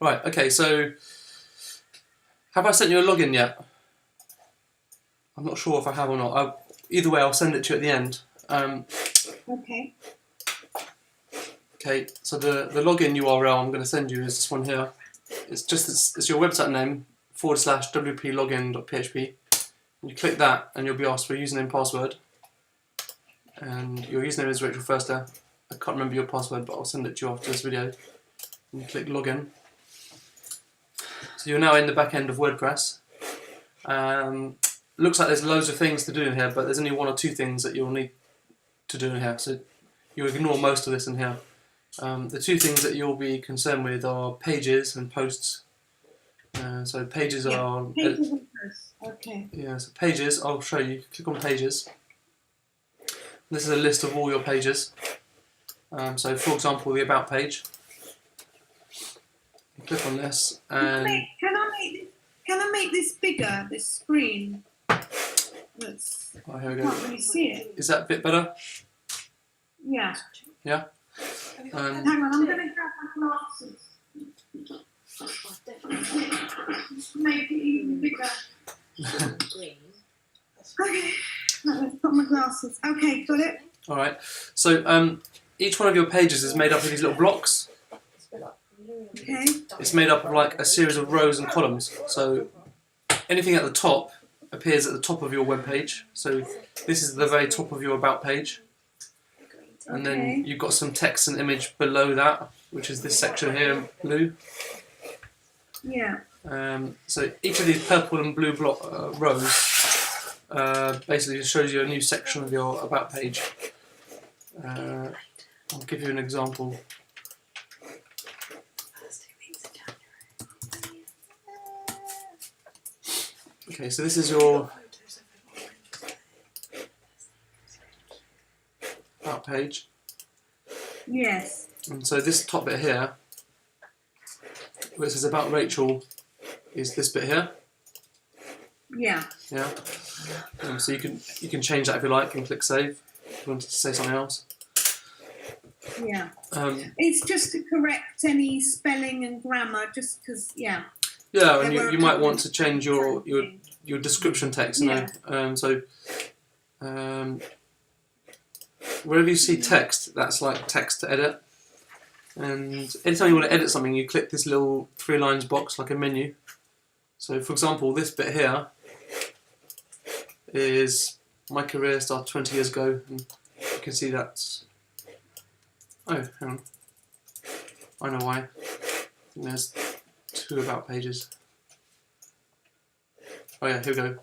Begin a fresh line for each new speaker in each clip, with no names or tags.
Right, okay, so have I sent you a login yet? I'm not sure if I have or not. Either way, I'll send it to you at the end.
Okay.
Okay, so the login URL I'm going to send you is this one here. It's your website name /wplogin.php. You click that and you'll be asked for a username and password. And your username is Rachel Firster. I can't remember your password, but I'll send it to you after this video. And you click login. So you're now in the back end of WordPress. Looks like there's loads of things to do in here, but there's only one or two things that you'll need to do in here. So you ignore most of this in here. The two things that you'll be concerned with are pages and posts. So pages are...
Pages and posts, okay.
Yeah, so pages, I'll show you. Click on pages. This is a list of all your pages. So for example, the about page. You click on this and...
Can I make this bigger, this screen? That's,
oh, here we
I
go.
can't really see it.
Is that a bit better?
Yeah.
Yeah?
Hang on, I'm going to grab my glasses. Make it even bigger. Okay, let's put my glasses. Okay, got it.
Alright, so each one of your pages is made up of these little blocks.
Okay.
It's made up of like a series of rows and columns. So anything at the top appears at the top of your web page. So this is the very top of your about page. And then you've got some text and image below that, which is this section here in blue.
Yeah.
So each of these purple and blue rows basically just shows you a new section of your about page. I'll give you an example. Okay, so this is your about page.
Yes.
And so this top bit here, where it says about Rachel, is this bit here.
Yeah.
Yeah. So you can change that if you like and click save if you wanted to say something else.
Yeah. It's just to correct any spelling and grammar, just because, yeah.
Yeah, and you might want to change your description text, you know. Wherever you see text, that's like text to edit. And anytime you want to edit something, you click this little 3 lines box, like a menu. So, for example, this bit here is my career started 20 years ago, and you can see that's... Oh, hang on. I know why. I think there's 2 about pages. Oh yeah, here we go.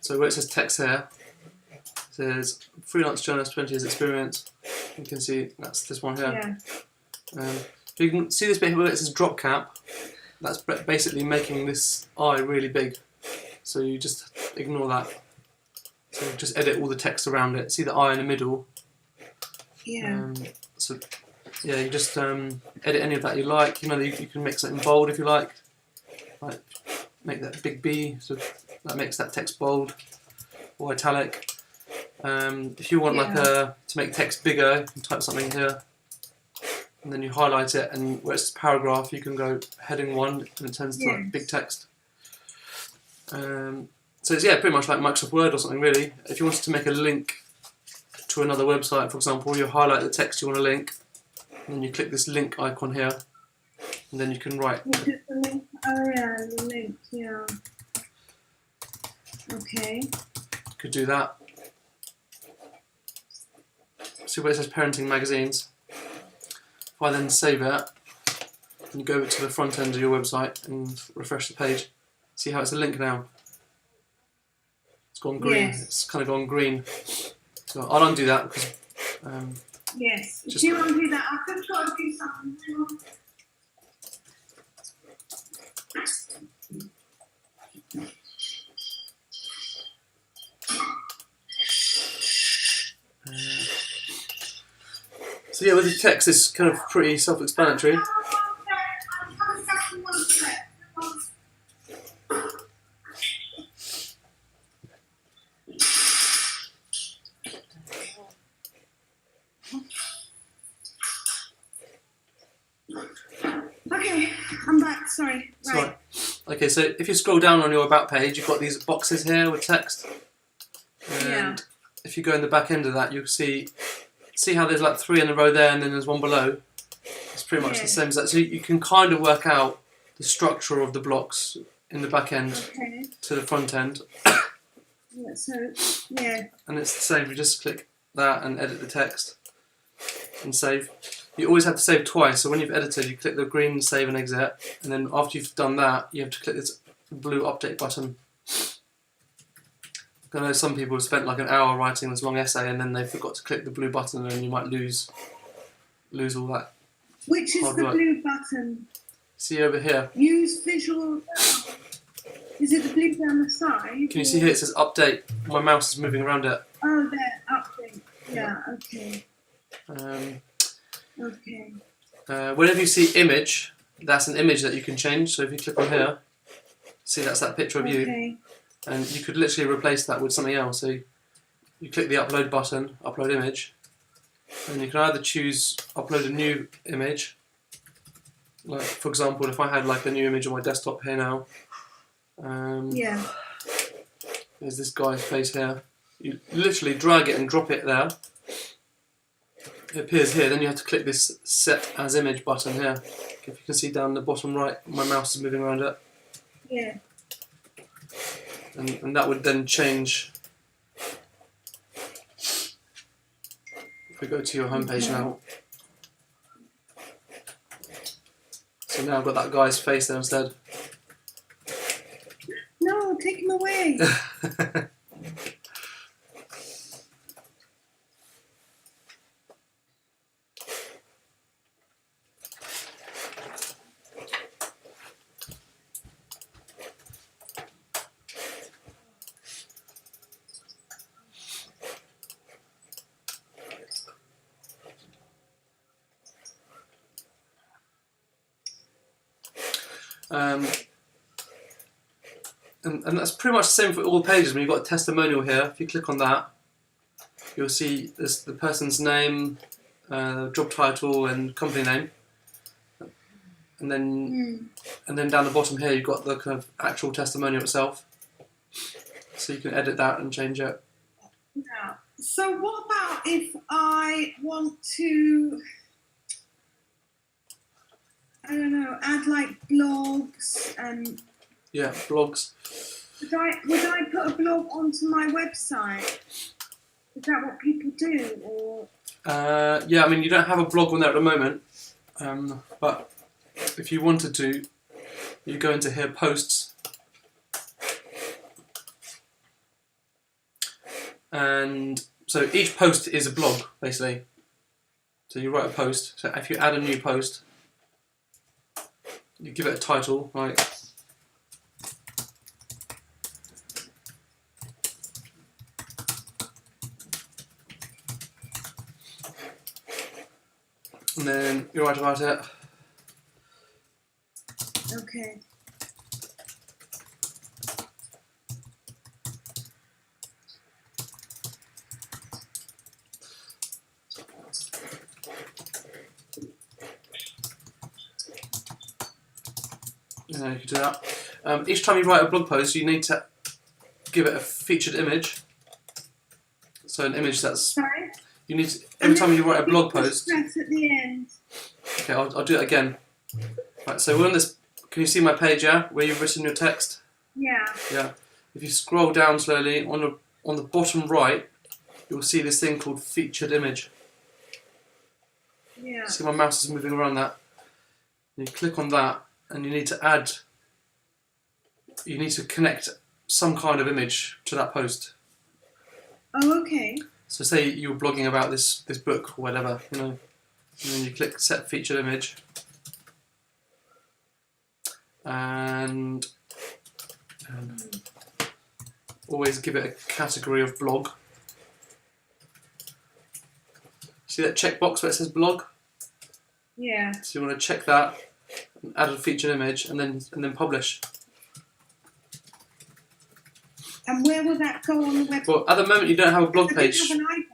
So where it says text here, it says freelance journalist, 20 years experience. You can see that's this one here.
Yeah.
You can see this bit here where it says drop cap. That's basically making this eye really big. So you just ignore that. So just edit all the text around it. See the eye in the middle.
Yeah.
So yeah, you just edit any of that you like. You know, you can make something bold if you like make that big B, so that makes that text bold or italic. If you want to make text bigger, you can type something here, and then you highlight it, and where it says paragraph, you can go heading 1, and it turns to like big text. So it's pretty much like Microsoft Word or something really. If you wanted to make a link to another website, for example, you highlight the text you want to link, and then you click this link icon here, and then you can write.
Oh yeah, the link, yeah. Okay.
Could do that. See where it says parenting magazines. If I then save it, and you go over to the front end of your website and refresh the page, see how it's a link now. It's gone green.
Yes.
It's kind of gone green. So I'll undo that because.
Yes. If you undo that, I can try to do something.
So yeah, with the text, it's kind of pretty self-explanatory.
I'm back. Sorry.
It's
Right.
Okay, so if you scroll down on your about page, you've got these boxes here with text. And
Yeah.
if you go in the back end of that, you'll see how there's like 3 in a row there and then there's one below. It's pretty much the same as that. So you can kind of work out the structure of the blocks in the back end
Okay.
to the front end.
Yeah, so, yeah.
And it's the same, you just click that and edit the text and save. You always have to save twice, so when you've edited, you click the green save and exit, and then after you've done that, you have to click this blue update button. I know some people have spent like an hour writing this long essay and then they forgot to click the blue button, and you might lose all that.
Which is
hard
the
work.
blue button?
See over here,
Use visual. Is it the blue down the side?
can you see here it says update? My mouse is moving around it.
Oh, there, update. Yeah, okay.
Um,
Okay.
Whenever you see image, that's an image that you can change. So if you click on here, see that's that picture of you,
Okay.
and you could literally replace that with something else. So you click the upload button, upload image, and you can either choose upload a new image. Like for example, if I had like a new image on my desktop here now,
Yeah.
there's this guy's face here. You literally drag it and drop it there. It appears here, then you have to click this set as image button here. If you can see down the bottom right, my mouse is moving around it.
Yeah.
And that would then change. If we go to your homepage now. So now I've got that guy's face there instead.
No, take him away.
And that's pretty much the same for all the pages. When you've got a testimonial here, if you click on that, you'll see there's the person's name, job title, and company name. And then down the bottom here, you've got the kind of actual testimonial itself. So you can edit that and change it.
Yeah. So what about if I want to, I don't know, add like blogs and
Yeah, blogs.
would I put a blog onto my website? Is that what people do, or?
Yeah, I mean you don't have a blog on there at the moment, but if you wanted to, you go into here, posts, and so each post is a blog basically. So you write a post. So if you add a new post, you give it a title like. And then you write about it.
Okay.
Yeah, you can do that. Each time you write a blog post, you need to give it a featured image. So an image that's.
Sorry.
You need to, every time you write a blog post.
Stress at the end.
Okay, I'll do it again. Right, so we're on this. Can you see my page? Yeah, where you've written your text.
Yeah.
Yeah. If you scroll down slowly on the bottom right, you'll see this thing called featured image.
Yeah.
See my mouse is moving around that. And you click on that, and you need to add. You need to connect some kind of image to that post.
Oh, okay.
So say you were blogging about this book or whatever, you know, and then you click set featured image, and always give it a category of blog. See that checkbox where it says blog?
Yeah.
So you want to check that, and add a featured image, and then publish.
And where will that go on the website?
Well, at the moment you don't have a blog
I
page
did have an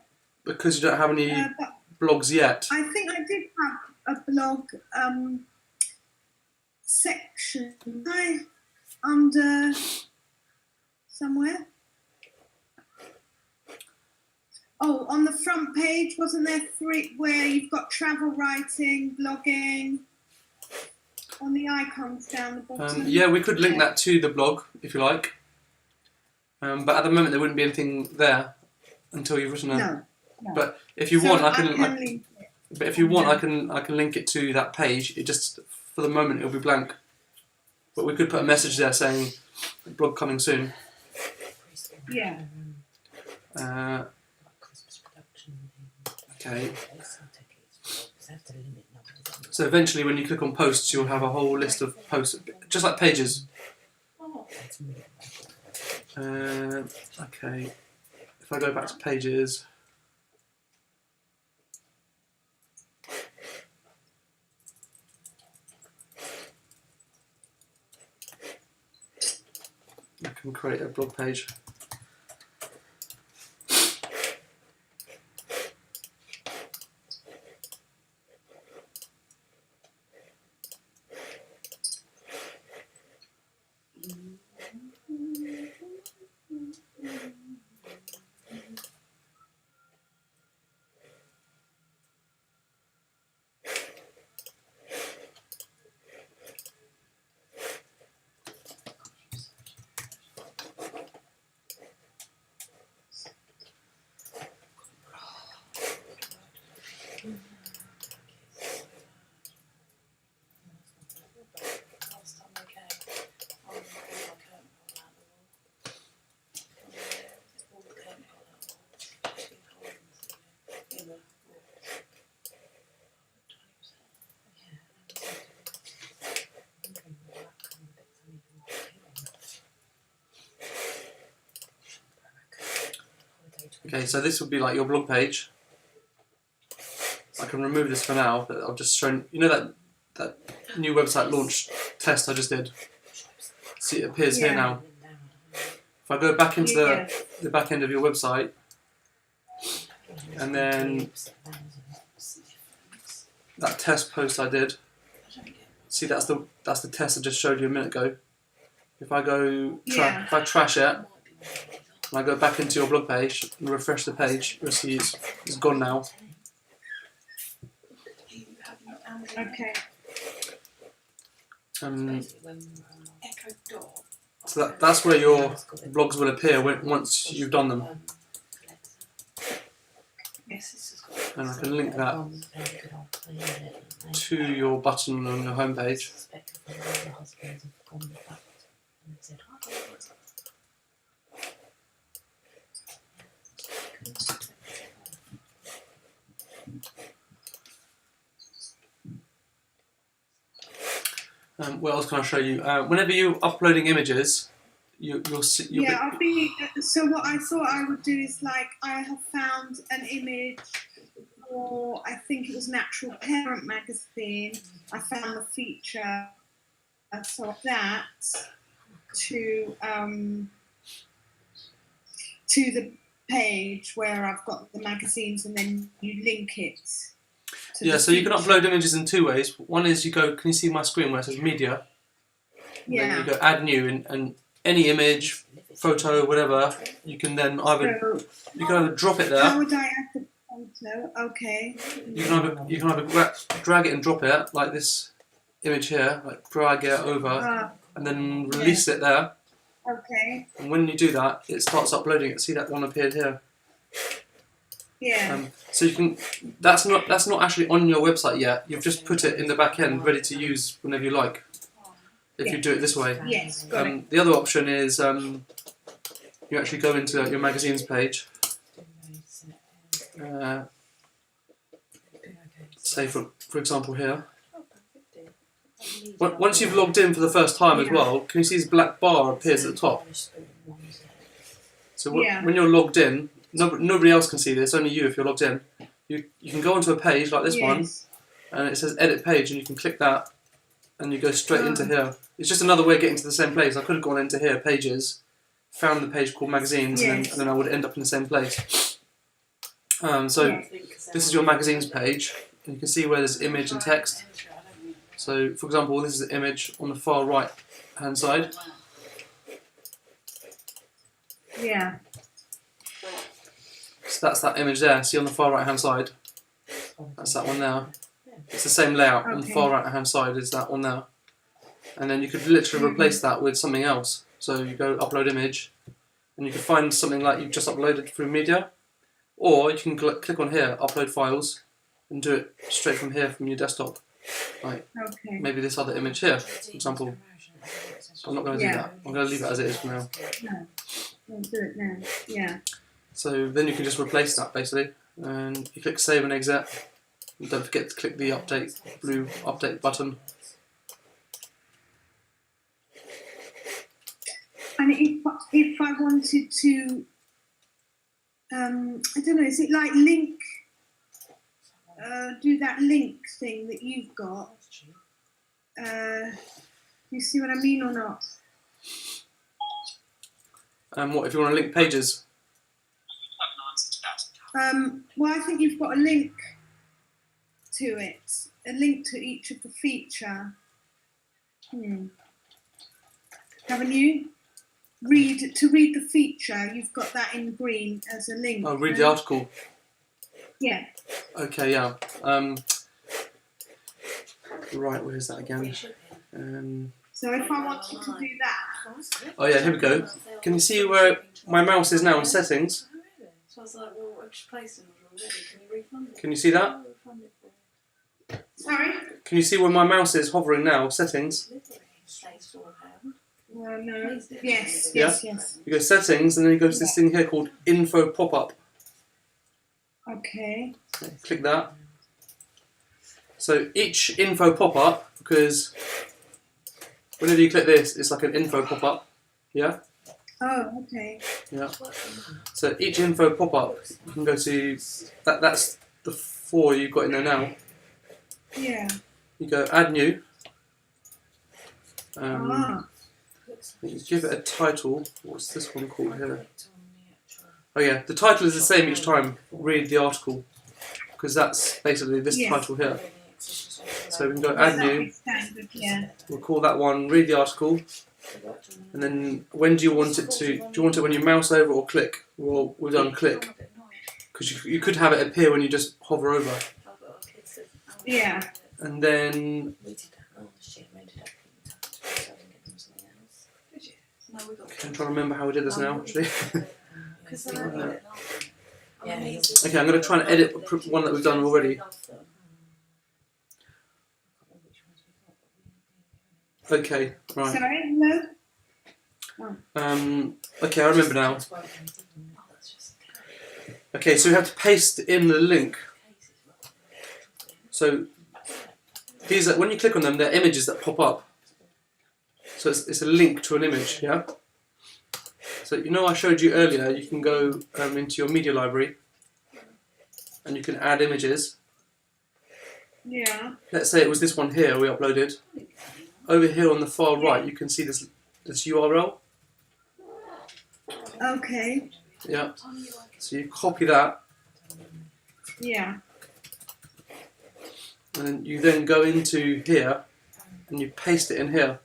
because you don't have any
but
blogs yet.
I think I did have a blog section under somewhere. Oh, on the front page, wasn't there 3 where you've got travel writing, blogging, on the icons down the bottom?
Yeah, we could link that to the blog if you like. But at the moment there wouldn't be anything there until you've written a.
No.
But if you want, I can.
link it.
But if you want, I can link it to that page. It just for the moment it'll be blank. But we could put a message there saying blog coming soon.
Yeah.
Okay. So eventually, when you click on posts, you'll have a whole list of posts, just like pages. Okay. If I go back to pages. I can create a blog page. Okay, so this would be like your blog page. I can remove this for now, but I've just shown, you know that new website launch test I just did? See, it appears here now. If I go back into the back end of your website, and then that test post I did, see that's the test I just showed you a minute ago. If I go, if I trash it, and I go back into your blog page and refresh the page, you'll see it's gone now.
Okay.
So that's where your blogs will appear once you've done them. And I can link that to your button on your homepage. What else can I show you? Whenever you're uploading images, you'll see.
So what I thought I would do is, like, I have found an image for, I think it was Natural Parent magazine. I found the feature, so that to the page where I've got the magazines, and then you link it.
Yeah, so you can upload images in 2 ways. One is you go, can you see my screen where it says media?
Yeah.
Then you go add new, and any image, photo, whatever, you can then either drop it there.
How would I add the photo? Okay.
You can either drag it and drop it, like this image here, like drag it over, and then release it there.
Okay.
And when you do that, it starts uploading it. See that one appeared here?
Yeah.
So you can. That's not actually on your website yet. You've just put it in the back end, ready to use whenever you like. If you do it this way.
Yes.
The other option is you actually go into your magazines page. Say for example here. Once you've logged in for the first time as well, can you see this black bar appears at the top? So when you're logged in, nobody else can see this, only you if you're logged in. You can go onto a page like this one, and it says edit page, and you can click that, and you go straight into here. It's just another way of getting to the same place. I could have gone into here, pages, found the page called magazines, and then I would end up in the same place. So this is your magazines page, and you can see where there's image and text. So, for example, this is the image on the far right hand side.
Yeah.
So that's that image there. See on the far right hand side? That's that one there. It's the same layout on the
Okay.
far right hand side as that one there. And then you could literally replace that with something else. So you go upload image, and you can find something like you've just uploaded through media, or you can click on here, upload files, and do it straight from here from your desktop. Like
Okay.
maybe this other image here, for example. I'm not going to do that. I'm going to leave it as it is for now.
No. I'll do it now. Yeah.
So then you can just replace that basically, and you click save and exit. And don't forget to click the blue update button.
And if I wanted to, I don't know, is it like link? Do that link thing that you've got. You see what I mean or not?
What if you want to link pages?
Well, I think you've got a link to it, a link to each of the feature. Haven't you? Read the feature. You've got that in green as a link.
Oh, read the article.
Yeah.
Okay, yeah. Right, where's that again?
So if I wanted to do that,
Oh yeah, here we go. Can you see where my mouse is now in settings?
So I was like, well, I've just placed an order already. Can you refund it?
Can you see that?
sorry.
Can you see where my mouse is hovering now? Settings.
Stays £4.
No. Yes.
Yeah?
Yes. Yes.
You go settings, and then you go to this thing here called info pop-up.
Okay.
Okay, click that. So each info pop-up, because whenever you click this, it's like an info pop-up. Yeah?
Oh, okay.
Yeah. So each info pop-up, you can go to, that's the 4 you've got in there now.
Yeah.
You go add new.
Ah.
You give it a title. What's this one called here? Oh yeah, the title is the same each time. Read the article, because that's basically this
Yes.
title here. So we can go
Yes,
add
that
new.
is standard, yeah.
We'll call that one read the article. And then when do you want it to? Do you want it when you mouse over or click? Well, we've done click, because you could have it appear when you just hover over.
Yeah.
And then I'm trying to remember how we did this now. Actually. Okay, I'm going to try and edit one that we've done already. Okay, right.
Sorry, no?
Okay, I remember now. Okay, so we have to paste in the link. So these are, when you click on them, they're images that pop up. So it's a link to an image, yeah? So you know I showed you earlier, you can go into your media library and you can add images.
Yeah.
Let's say it was this one here we uploaded. Over here on the far right, you can see this URL.
Okay.
Yeah. So you copy that,
Yeah.
and then you then go into here and you paste it in here.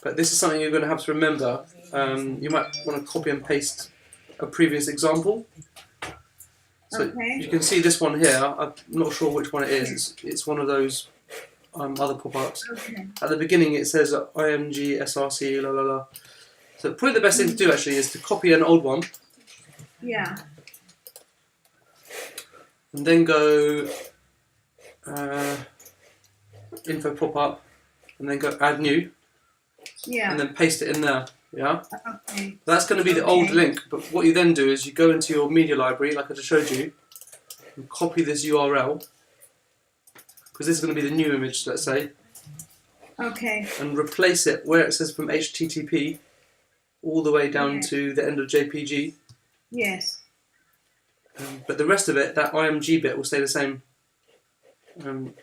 But this is something you're going to have to remember. You might want to copy and paste a previous example. So
Okay.
you can see this one here. I'm not sure which one it is. It's one of those other pop-ups.
Okay.
At the beginning it says IMG SRC la la la. So probably the best thing to do actually is to copy an old one
Yeah.
and then go info pop-up and then go add new
Yeah.
and then paste it in there. Yeah.
Okay.
That's going to be the old
Okay.
link, but what you then do is you go into your media library, like I just showed you, and copy this URL, because this is going to be the new image, let's say,
Okay.
and replace it where it says from HTTP all the way down
Yeah.
to the end of JPG.
Yes.
But the rest of it, that IMG bit, will stay the same.
Mm.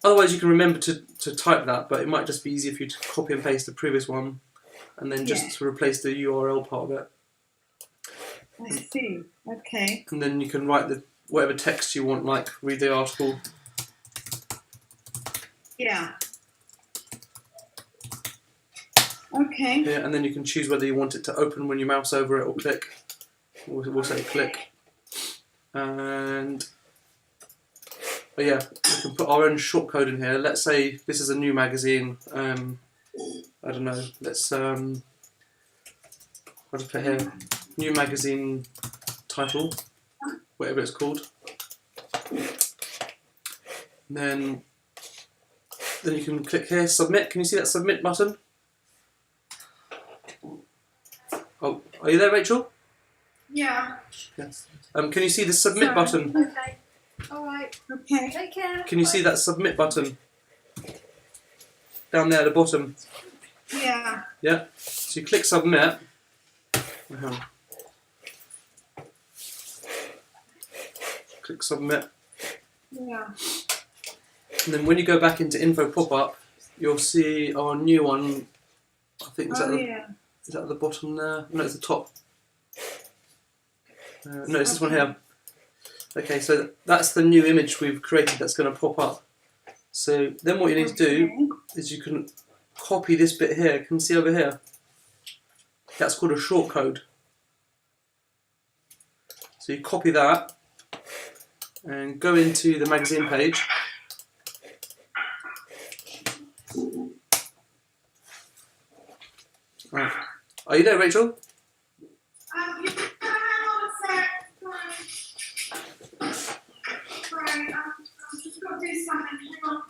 Otherwise, you can remember to type that, but it might just be easier for you to copy and paste the previous one, and then just
Yeah.
to replace the URL part of it.
I see. Okay.
And then you can write whatever text you want, like read the article.
Yeah. Okay.
Yeah, and then you can choose whether you want it to open when you mouse over it or click. We'll say click. And but yeah, we can put our own shortcode in here. Let's say this is a new magazine. I don't know. Let's what do I put here? New magazine title, whatever it's called. And then you can click here, submit. Can you see that submit button? Oh, are you there, Rachel?
Yeah.
Yes. Can you see the submit
Sorry.
button?
Okay. All right.
Okay.
Take care.
Can you see that submit button? Down there at the bottom.
Yeah.
Yeah? So you click submit. Uh-huh. Click submit.
Yeah.
And then when you go back into info pop-up, you'll see our new one. I think
Oh yeah.
is that at the bottom there? No, it's the top. No, it's this one here. Okay, so that's the new image we've created that's going to pop up. So then what you need to do is you can copy this bit here. Can you see over here? That's called a shortcode. So you copy that and go into the magazine page. Right. Are you there, Rachel?
You can hang on a sec. Sorry, I've just got to do something. Hang on.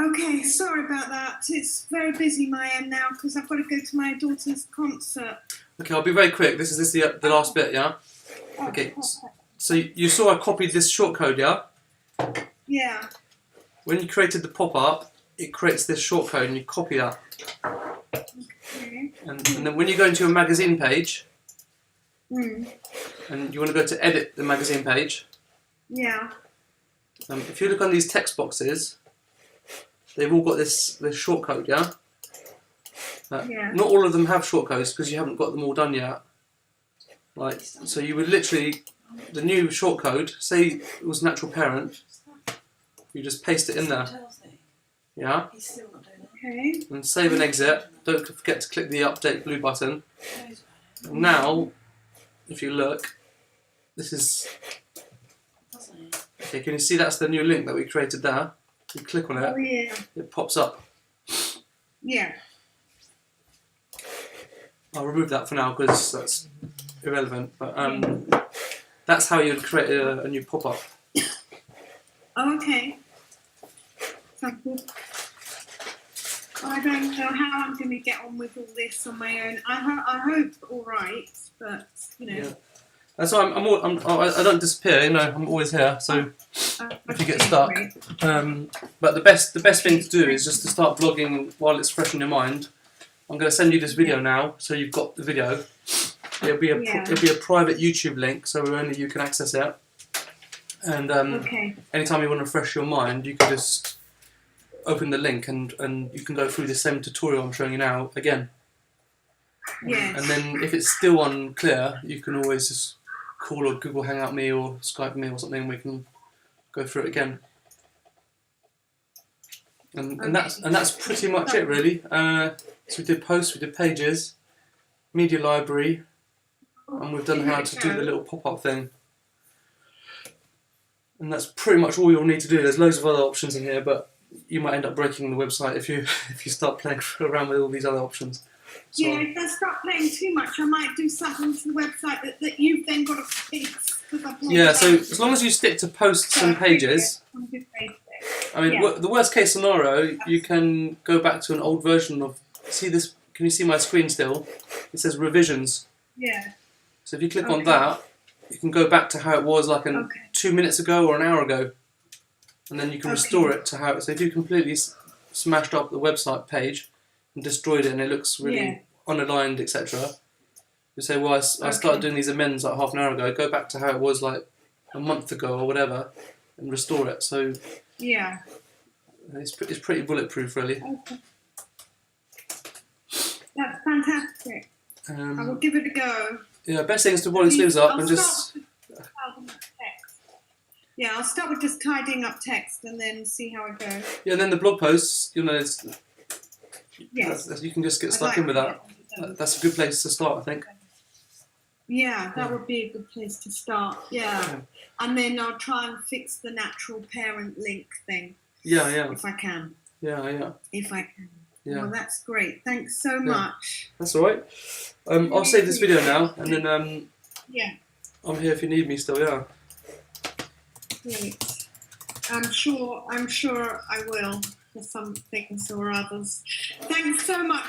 Okay, sorry about that. It's very busy my end now because I've got to go to my daughter's concert.
Okay, I'll be very quick. This is the last bit, yeah? Okay, so you saw I copied this shortcode, yeah?
Yeah.
When you created the pop-up, it creates this shortcode and you copy that.
Okay.
And then when you go into your magazine page,
Mm.
and you want to go to edit the magazine page,
Yeah.
if you look on these text boxes, they've all got this shortcode, yeah?
Yeah.
Not all of them have shortcodes because you haven't got them all done yet. Like, so you would literally, the new shortcode, say it was natural parent, you just paste it in there, yeah?
He's still not doing it.
Okay.
And save and exit. Don't forget to click the update blue button. And now, if you look, this is,
Doesn't he?
okay, can you see that's the new link that we created there? You click on
Oh
it,
yeah.
it pops up.
Yeah.
I'll remove that for now because that's irrelevant, but that's how you'd create a new pop-up.
Oh, okay. Sounds good. I don't know how I'm going to get on with all this on my own. I hope all right, but you know.
Yeah. That's why I don't disappear, you know, I'm always here, so if you get stuck. But the best thing to do is just to start vlogging while it's fresh in your mind. I'm going to send you this video now, so you've got the video. It'll be a private YouTube link, so only you can access it. And
Okay.
anytime you want to refresh your mind, you can just open the link and you can go through the same tutorial I'm showing you now again.
Yes.
And then if it's still unclear, you can always just call or Google Hangout me or Skype me or something, and we can go through it again. And that's pretty much it really. So we did posts, we did pages, media library, and we've done how to do the little pop-up thing. And that's pretty much all you'll need to do. There's loads of other options in here, but you might end up breaking the website if you start playing around with all these other options. So,
Yeah, if I start playing too much, I might do something to the website that you've then got to fix.
yeah, so as long as you stick to posts and pages, I mean,
Yeah.
the worst case scenario, you can go back to an old version of see this? Can you see my screen still? It says revisions.
Yeah.
So if you click on
Okay.
that, you can go back to how it was like
Okay.
2 minutes ago or an hour ago, and then you can
Okay.
restore it to how. So if you completely smashed up the website page and destroyed it, and it looks really
Yeah.
unaligned, etc. You say, well, I started doing these amends like half an hour ago. Go back to how it was like a month ago or whatever, and restore it. So
Yeah.
it's pretty bulletproof, really.
Okay. That's fantastic. I will
Um,
give it a go.
yeah, best thing is to roll your sleeves up
I'll
and
start
just.
with tidying up text. Yeah, I'll start with just tidying up text and then see how it goes.
Yeah, and then the blog posts, you know,
Yes.
you can just get
I'd
stuck
like
in with
to
that.
get those.
That's a good place to start, I think.
Yeah, that would be a good place to start. Yeah.
Yeah.
And then I'll try and fix the natural parent link thing
Yeah,
if I can.
yeah.
If I can.
Yeah.
Well, that's great. Thanks so much.
That's all right. I'll save this video now, and then
Yeah,
I'm here if you need me still. Yeah.
great. I'm sure I will for some things or others. Thanks so much.